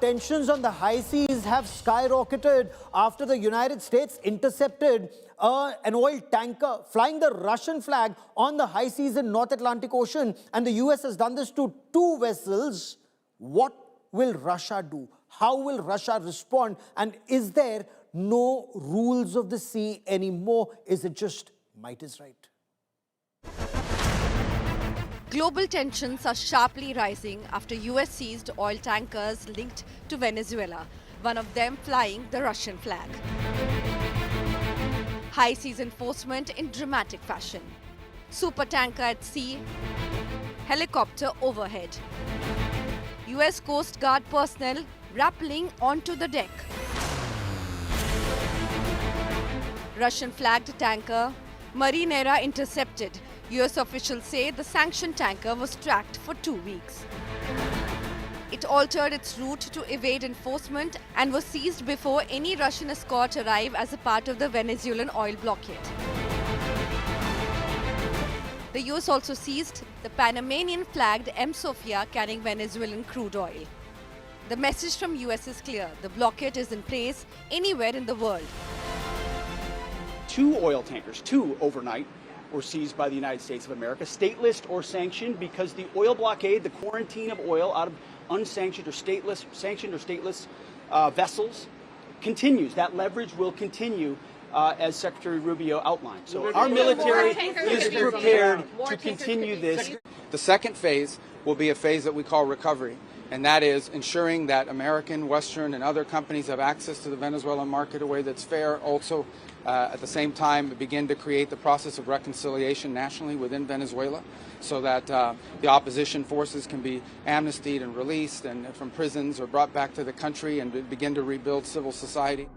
tensions on the high seas have skyrocketed after the United States intercepted an oil tanker flying the Russian flag on the high seas in North Atlantic Ocean. And the US has done this to 2 vessels. What will Russia do? How will Russia respond? And is there no rules of the sea anymore? Is it just might is right? Global tensions are sharply rising after US seized oil tankers linked to Venezuela, one of them flying the Russian flag. High seas enforcement in dramatic fashion. Supertanker at sea, helicopter overhead. US Coast Guard personnel rappelling onto the deck. Russian flagged tanker Marineira intercepted. US officials say the sanctioned tanker was tracked for 2 weeks. It altered its route to evade enforcement and was seized before any Russian escort arrived as a part of the Venezuelan oil blockade. The US also seized the Panamanian flagged M. Sofia carrying Venezuelan crude oil. The message from US is clear: the blockade is in place anywhere in the world. 2 oil tankers, 2 overnight, were seized by the United States of America, stateless or sanctioned, because the oil blockade, the quarantine of oil out of unsanctioned or stateless, sanctioned or stateless vessels continues. That leverage will continue as Secretary Rubio outlined. So our military is prepared to continue this. The second phase will be a phase that we call recovery, and that is ensuring that American, Western, and other companies have access to the Venezuelan market in a way that's fair. Also, at the same time, begin to create the process of reconciliation nationally within Venezuela so that the opposition forces can be amnestied and released and from prisons or brought back to the country and begin to rebuild civil society.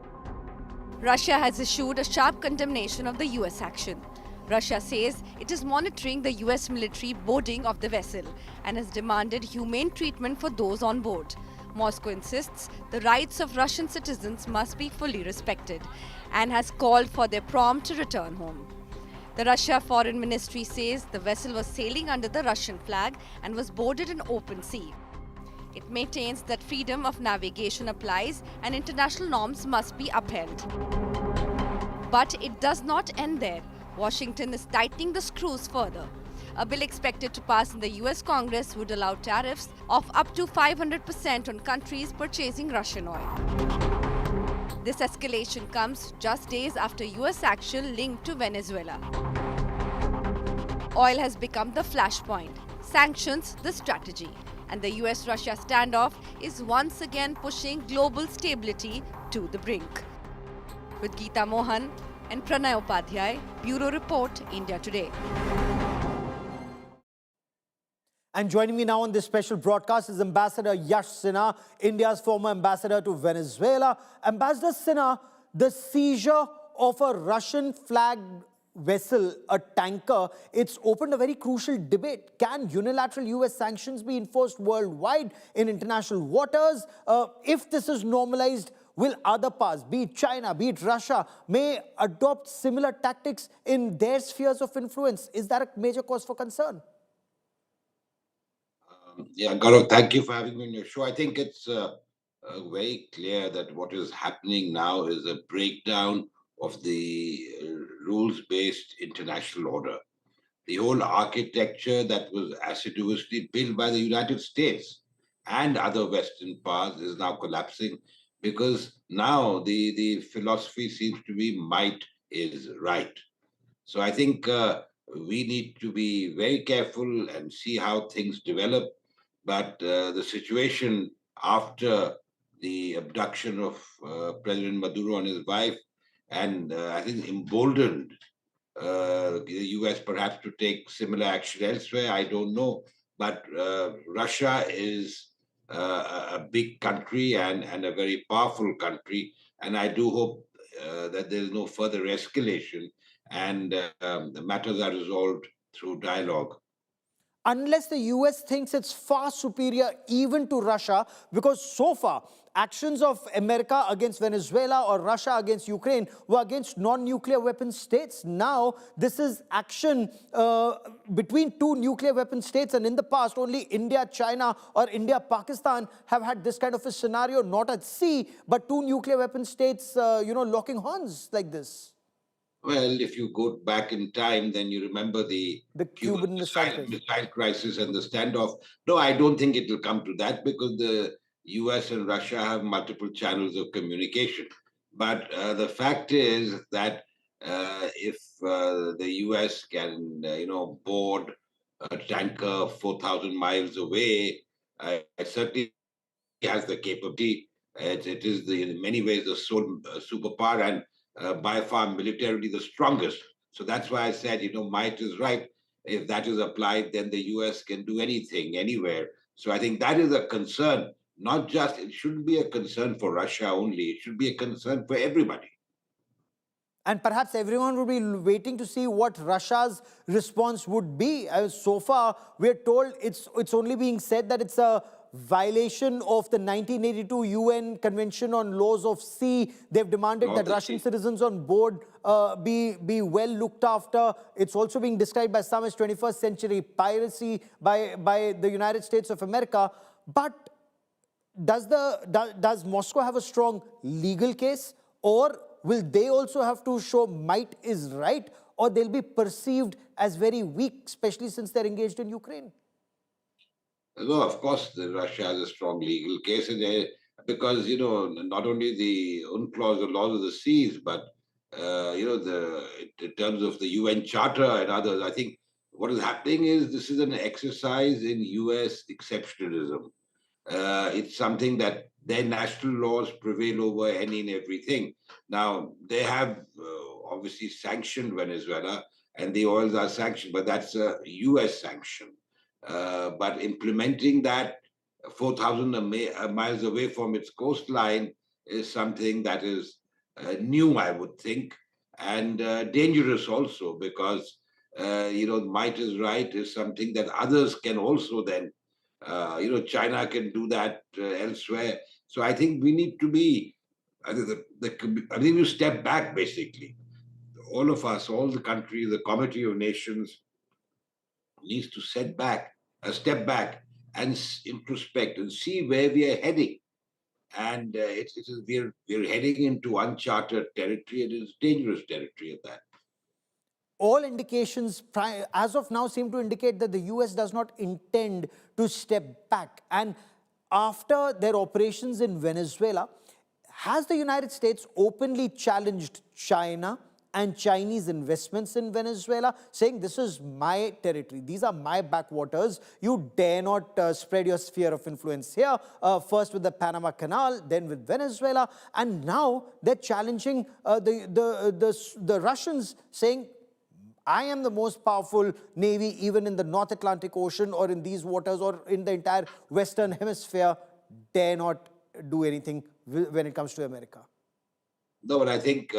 Russia has issued a sharp condemnation of the US action. Russia says it is monitoring the US military boarding of the vessel and has demanded humane treatment for those on board. Moscow insists the rights of Russian citizens must be fully respected and has called for their prompt return home. The Russia Foreign Ministry says the vessel was sailing under the Russian flag and was boarded in open sea. It maintains that freedom of navigation applies and international norms must be upheld. But it does not end there. Washington is tightening the screws further. A bill expected to pass in the US Congress would allow tariffs of up to 500% on countries purchasing Russian oil. This escalation comes just days after US action linked to Venezuela. Oil has become the flashpoint, sanctions the strategy, and the US-Russia standoff is once again pushing global stability to the brink. With Geeta Mohan and Pranay Upadhyay, Bureau Report, India Today. And joining me now on this special broadcast is Ambassador Yash Sinha, India's former ambassador to Venezuela. Ambassador Sinha, the seizure of a Russian-flagged vessel, a tanker, it's opened a very crucial debate. Can unilateral US sanctions be enforced worldwide in international waters? If this is normalized, will other powers, be it China, be it Russia, may adopt similar tactics in their spheres of influence? Is that a major cause for concern? Yeah, Gaurav, thank you for having me on your show. I think it's very clear that what is happening now is a breakdown of the rules-based international order. The whole architecture that was assiduously built by the United States and other Western powers is now collapsing because now the philosophy seems to be might is right. So I think we need to be very careful and see how things develop. But the situation after the abduction of President Maduro and his wife, and I think emboldened the US perhaps to take similar action elsewhere, I don't know. But Russia is a big country and a very powerful country. And I do hope that there is no further escalation and the matters are resolved through dialogue. unless the US thinks it's far superior even to Russia, because so far, actions of America against Venezuela or Russia against Ukraine were against non-nuclear weapon states. Now, this is action between two nuclear weapon states, and in the past, only India, China, or India, Pakistan have had this kind of a scenario, not at sea, but two nuclear weapon states, locking horns like this. Well, if you go back in time, then you remember the The Cuban Cuban Missile Crisis. missile crisis and the standoff. No, I don't think it will come to that because the US and Russia have multiple channels of communication. But the fact is that if the US can, board a tanker 4,000 miles away, it certainly has the capability. It is in many ways the sole superpower and by far militarily the strongest. So that's why I said, might is right. If that is applied, then the US can do anything, anywhere. So I think that is a concern. Not just, it shouldn't be a concern for Russia only. It should be a concern for everybody. And perhaps everyone would be waiting to see what Russia's response would be. So far, we're told it's only being said that it's a violation of the 1982 UN Convention on Laws of Sea. They've demanded that Russian citizens on board be well looked after. It's also being described by some as 21st century piracy by the United States of America. But does Moscow have a strong legal case, or will they also have to show might is right, or they'll be perceived as very weak, especially since they're engaged in Ukraine? No, of course, Russia has a strong legal case, because not only the UNCLOS, the laws of the seas, but in terms of the UN Charter and others. I think what is happening is this is an exercise in US exceptionalism. It's something that their national laws prevail over any and everything. Now, they have obviously sanctioned Venezuela, and the oils are sanctioned, but that's a US sanction. But implementing that 4,000 miles away from its coastline is something that is new, I would think, and dangerous also, because might is right is something that others can also then, China can do that elsewhere. So I think we need to be, I think we step back, basically. All of us, all the countries, the Committee of Nations needs to step back and introspect and see where we are heading. And we're heading into uncharted territory, and it's dangerous territory at that. All indications, as of now, seem to indicate that the US does not intend to step back. And after their operations in Venezuela, has the United States openly challenged China and Chinese investments in Venezuela, saying this is my territory, these are my backwaters, you dare not spread your sphere of influence here, first with the Panama Canal, then with Venezuela, and now they're challenging the Russians, saying, I am the most powerful navy even in the North Atlantic Ocean or in these waters or in the entire Western Hemisphere, dare not do anything when it comes to America. No, but I think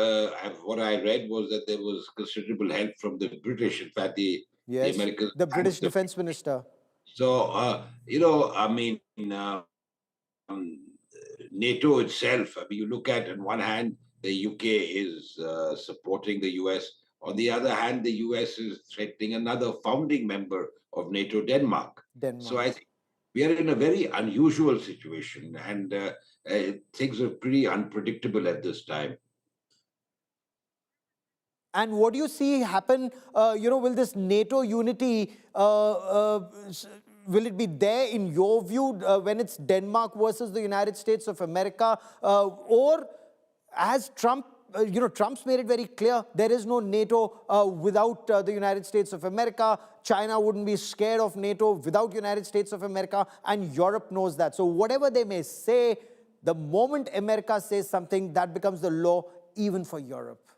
what I read was that there was considerable help from the British. In fact, the Americans... the British Defense Minister. So, NATO itself, you look at, on one hand, the UK is supporting the US. On the other hand, the US is threatening another founding member of NATO, Denmark. So I think we are in a very unusual situation, and things are pretty unpredictable at this time. And what do you see happen, will this NATO unity, will it be there in your view when it's Denmark versus the United States of America? Or has Trump, Trump's made it very clear there is no NATO without the United States of America. China wouldn't be scared of NATO without United States of America, and Europe knows that. So whatever they may say, the moment America says something, that becomes the law even for Europe.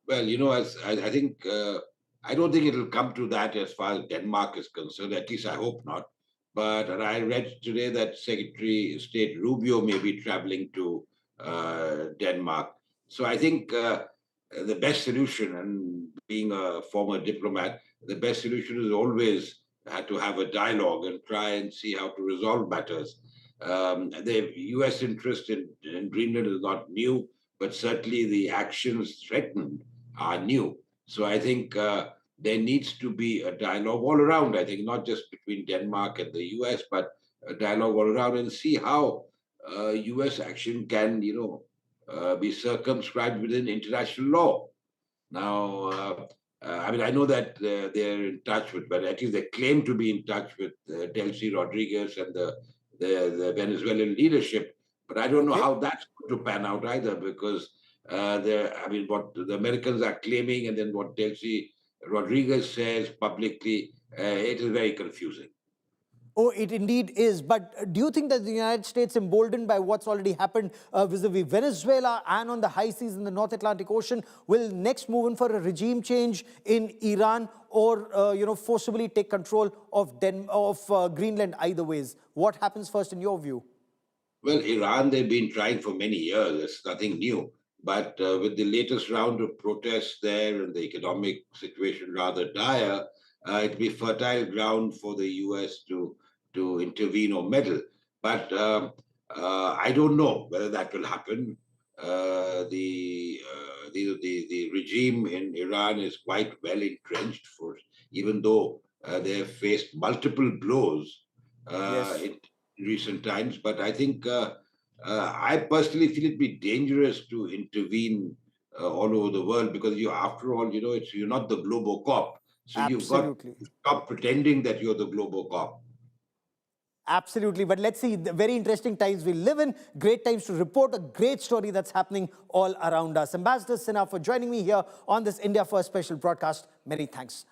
Well, as I think, I don't think it'll come to that as far as Denmark is concerned. At least I hope not. But I read today that Secretary of State Rubio may be traveling to Denmark. So I think the best solution, and being a former diplomat, the best solution is always to have a dialogue and try and see how to resolve matters. The U.S. interest in Greenland is not new, but certainly the actions threatened are new. So I think there needs to be a dialogue all around. I think not just between Denmark and the U.S., but a dialogue all around, and see how U.S. action can, be circumscribed within international law. Now, I mean, I know that they're in touch with, but at least they claim to be in touch with Delcy Rodriguez and the Venezuelan leadership. But I don't know Okay. how that's going to pan out either, because I mean, what the Americans are claiming and then what Delcy Rodriguez says publicly, it is very confusing. Oh, it indeed is. But do you think that the United States, emboldened by what's already happened vis-a-vis Venezuela and on the high seas in the North Atlantic Ocean, will next move in for a regime change in Iran, or forcibly take control of Greenland? Either ways, what happens first in your view? Well, Iran, they've been trying for many years. It's nothing new. But with the latest round of protests there and the economic situation rather dire, it'll be fertile ground for the US to intervene or meddle. But I don't know whether that will happen. The regime in Iran is quite well entrenched, for even though they have faced multiple blows Yes. in recent times. But I think I personally feel it'd be dangerous to intervene all over the world, because after all, you're not the global cop. So you've got Absolutely. to stop pretending that you're the global cop. Absolutely. But let's see, the very interesting times we live in, great times to report a great story that's happening all around us. Ambassador Sinha, for joining me here on this India First special broadcast. Many thanks.